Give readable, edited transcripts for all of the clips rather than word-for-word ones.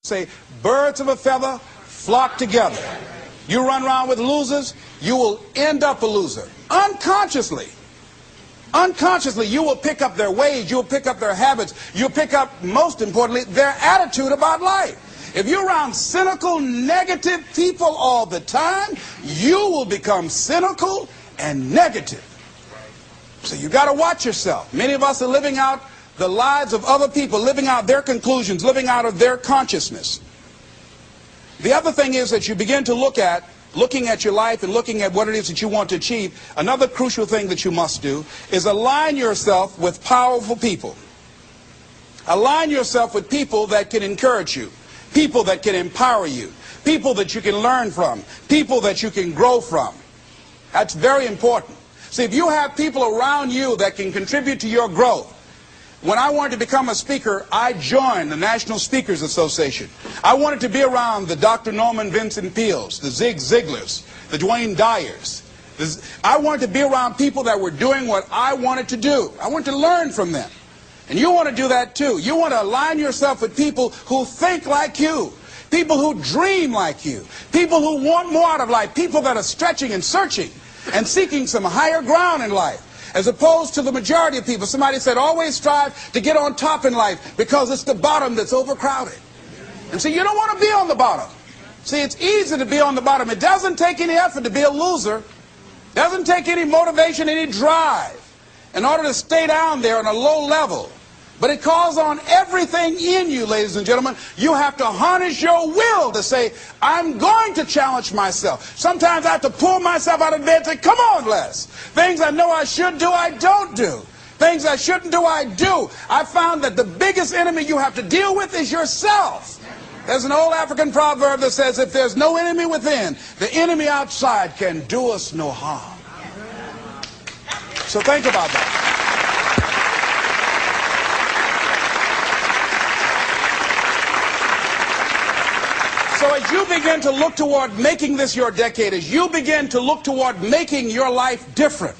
Say, birds of a feather flock together. You run around with losers, you will end up a loser. Unconsciously, you will pick up their ways, you'll pick up their habits, you'll pick up, most importantly, their attitude about life. If you're around cynical, negative people all the time, you will become cynical and negative. So you got to watch yourself. Many of us are living out the lives of other people, living out their conclusions, living out of their consciousness. The other thing is that you begin to looking at your life and looking at what it is that you want to achieve. Another crucial thing that you must do is align yourself with powerful people. Align yourself with people that can encourage you, people that can empower you, people that you can learn from, people that you can grow from. That's very important. See, if you have people around you that can contribute to your growth. When I wanted to become a speaker, I joined the National Speakers Association. I wanted to be around the Dr. Norman Vincent Peales, the Zig Ziglars, the Dwayne Dyers. I wanted to be around people that were doing what I wanted to do. I wanted to learn from them. And you want to do that too. You want to align yourself with people who think like you, people who dream like you, people who want more out of life, people that are stretching and searching and seeking some higher ground in life. As opposed to the majority of people. Somebody said, always strive to get on top in life because it's the bottom that's overcrowded. And so you don't want to be on the bottom. See, it's easy to be on the bottom. It doesn't take any effort to be a loser. It doesn't take any motivation, any drive in order to stay down there on a low level. But it calls on everything in you, ladies and gentlemen. You have to harness your will to say, I'm going to challenge myself. Sometimes I have to pull myself out of bed and say, come on, Les. Things I know I should do, I don't do. Things I shouldn't do, I do. I found that the biggest enemy you have to deal with is yourself. There's an old African proverb that says, if there's no enemy within, the enemy outside can do us no harm. So think about that. So as you begin to look toward making this your decade, as you begin to look toward making your life different,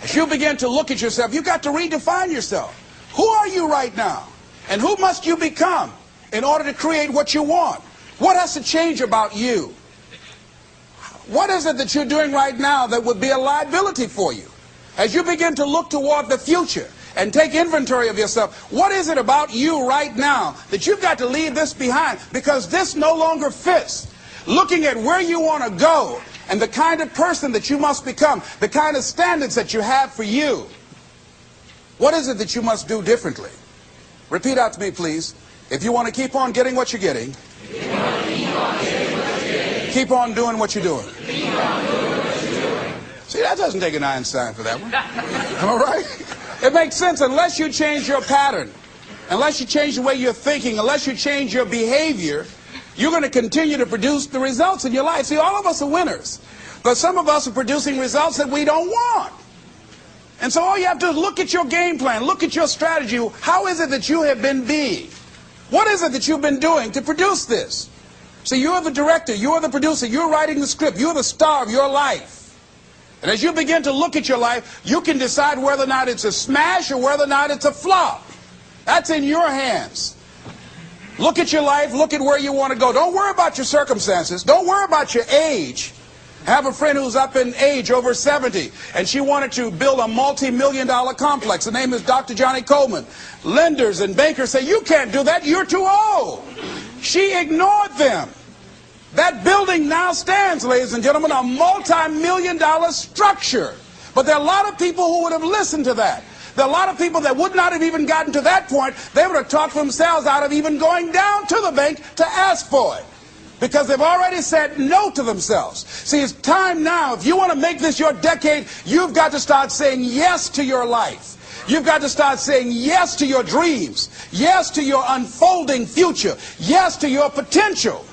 as you begin to look at yourself, you've got to redefine yourself. Who are you right now? And who must you become in order to create what you want? What has to change about you? What is it that you're doing right now that would be a liability for you? As you begin to look toward the future and take inventory of yourself, what is it about you right now that you've got to leave this behind because this no longer fits? Looking at where you want to go and the kind of person that you must become, the kind of standards that you have for you. What is it that you must do differently? Repeat out to me, please. If you want to keep on getting what you're getting, keep on doing what you're doing. See, that doesn't take an Einstein for that one. All right? It makes sense unless you change your pattern, unless you change the way you're thinking, unless you change your behavior, you're going to continue to produce the results in your life. See, all of us are winners, but some of us are producing results that we don't want. And so all you have to do is look at your game plan, look at your strategy. How is it that you have been being? What is it that you've been doing to produce this? See, you're the director, you're the producer, you're writing the script, you're the star of your life. And as you begin to look at your life, you can decide whether or not it's a smash or whether or not it's a flop. That's in your hands. Look at your life, look at where you want to go. Don't worry about your circumstances. Don't worry about your age. I have a friend who's up in age, over 70, and she wanted to build a multi-million-dollar complex. The name is Dr. Johnny Coleman. Lenders and bankers say, you can't do that, you're too old. She ignored them. That building now stands, ladies and gentlemen, a multi-million-dollar structure. But there are a lot of people who would have listened to that. There are a lot of people that would not have even gotten to that point. They would have talked themselves out of even going down to the bank to ask for it. Because they've already said no to themselves. See, it's time now. If you want to make this your decade, you've got to start saying yes to your life. You've got to start saying yes to your dreams. Yes to your unfolding future. Yes to your potential.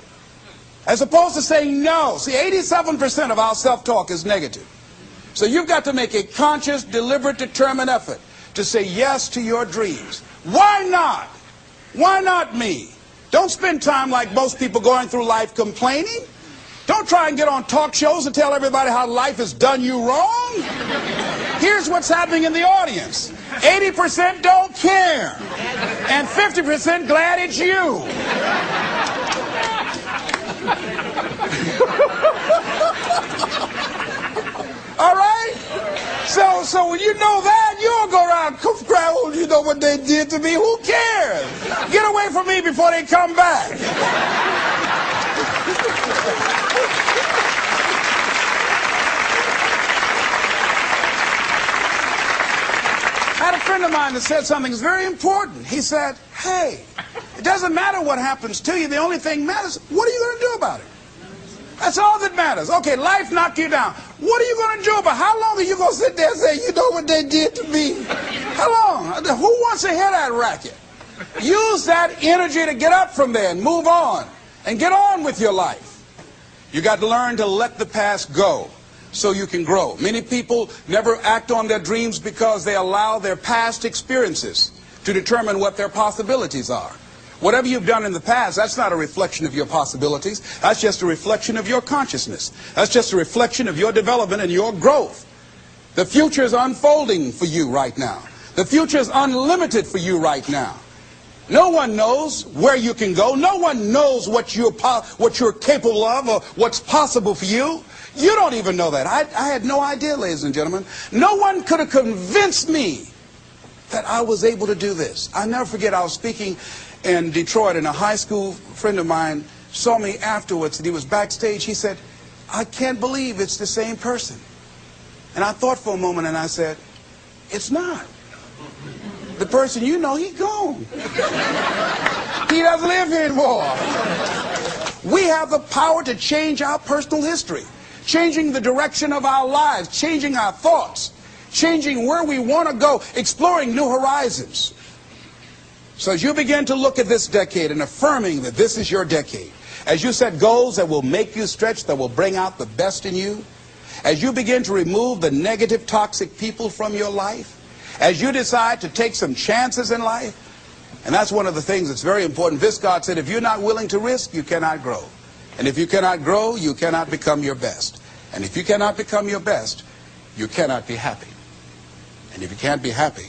As opposed to saying no. See, 87% of our self-talk is negative. So you've got to make a conscious, deliberate, determined effort to say yes to your dreams. Why not? Why not me? Don't spend time like most people going through life complaining. Don't try and get on talk shows and tell everybody how life has done you wrong. Here's what's happening in the audience. 80% don't care. And 50% glad it's you. when you know that, you'll go around crying, oh, you know what they did to me? Who cares? Get away from me before they come back. I had a friend of mine that said something that's very important. He said, hey, it doesn't matter what happens to you. The only thing matters, what are you going to do about it? That's all that matters. Okay, life knocked you down. What are you going to do about it? How long are you going to sit there and say, you know what they did to me? How long? Who wants to hear that racket? Use that energy to get up from there and move on and get on with your life. You got to learn to let the past go so you can grow. Many people never act on their dreams because they allow their past experiences to determine what their possibilities are. Whatever you've done in the past, that's not a reflection of your possibilities. That's just a reflection of your consciousness. That's just a reflection of your development and your growth. The future is unfolding for you right now. The future is unlimited for you right now. No one knows where you can go. No one knows what you're capable of or what's possible for you. You don't even know that. I had no idea, ladies and gentlemen. No one could have convinced me that I was able to do this. I'll never forget, I was speaking in Detroit, and a high school friend of mine saw me afterwards, and he was backstage. He said, I can't believe it's the same person. And I thought for a moment, and I said, it's not. The person you know, he's gone. He doesn't live here anymore. We have the power to change our personal history, changing the direction of our lives, changing our thoughts, changing where we want to go, exploring new horizons. So as you begin to look at this decade and affirming that this is your decade, as you set goals that will make you stretch, that will bring out the best in you, as you begin to remove the negative, toxic people from your life, as you decide to take some chances in life, and that's one of the things that's very important. Viscott said, if you're not willing to risk, you cannot grow. And if you cannot grow, you cannot become your best. And if you cannot become your best, you cannot be happy. And if you can't be happy,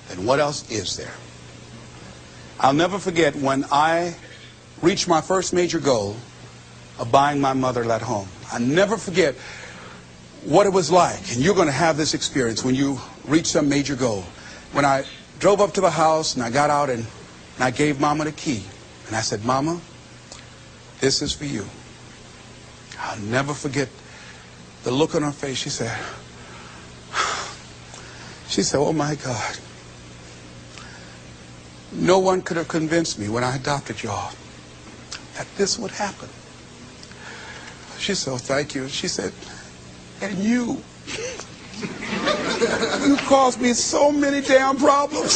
then what else is there? I'll never forget when I reached my first major goal of buying my mother that home. I'll never forget what it was like. And you're going to have this experience when you reach some major goal. When I drove up to the house and I got out and I gave Mama the key. And I said, Mama, this is for you. I'll never forget the look on her face. She said, oh my God. No one could have convinced me when I adopted y'all that this would happen. She said, oh, thank you. She said, and you caused me so many damn problems.